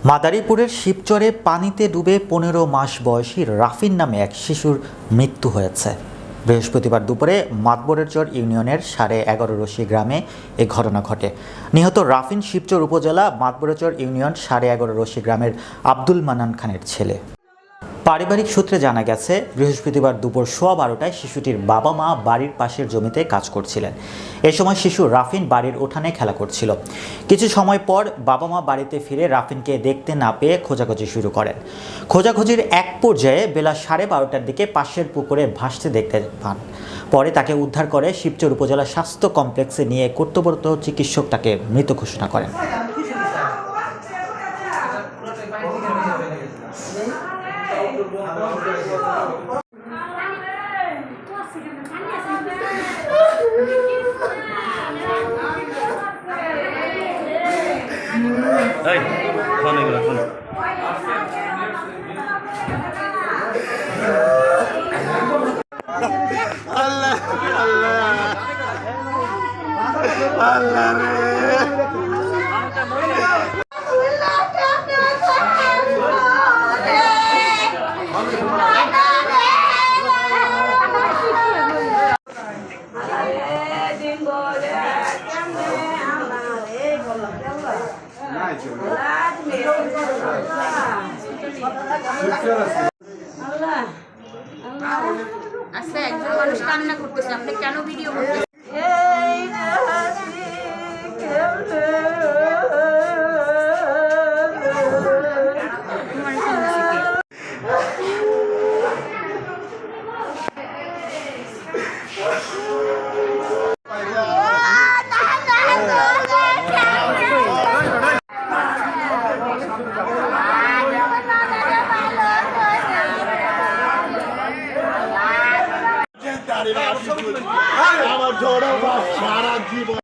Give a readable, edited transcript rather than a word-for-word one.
মাদারীপুরের শিবচরে পানিতে ডুবে ১৫ মাস বয়সী রাফিন নামে এক শিশুর মৃত্যু হয়েছে। বৃহস্পতিবার দুপুরে মাতবরেরচর ইউনিয়নের 11.৫ রশি গ্রামে এ ঘটনা ঘটে। নিহত রাফিন শিবচর উপজেলা মাতবরেরচর ইউনিয়ন 11.৫ রশি গ্রামের আব্দুল মান্নান খানের ছেলে। পারিবারিক সূত্রে জানা গেছে, বৃহস্পতিবার দুপুর 12:15টায় শিশুটির বাবা মা বাড়ির পাশের জমিতে কাজ করছিলেন। এ সময় শিশু রাফিন বাড়ির উঠানে খেলা করছিল। কিছু সময় পর বাবা মা বাড়িতে ফিরে রাফিনকে দেখতে না পেয়ে খোঁজাখুঁজি শুরু করেন। খোঁজাখুঁজির এক পর্যায়ে বেলা 12:30টার দিকে পাশের পুকুরে ভাসতে দেখতে পান। পরে তাকে উদ্ধার করে শিবচর উপজেলা স্বাস্থ্য কমপ্লেক্সে নিয়ে কর্তব্যরত চিকিৎসক তাকে মৃত ঘোষণা করেন। আল্লাহ আল্লাহ আল্লাহ রে আচ্ছা, একজন মানুষ কান্না করতেছে, আপনি কেন ভিডিও করতেছেন? আমার ঝড় সারা জীবন